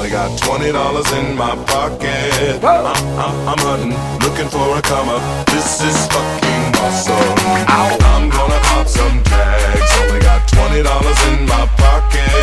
only got $20 in my pocket. I'm hunting, looking for a come up. This is fucking awesome. I'm gonna pop some tags. Only got $20 in my pocket.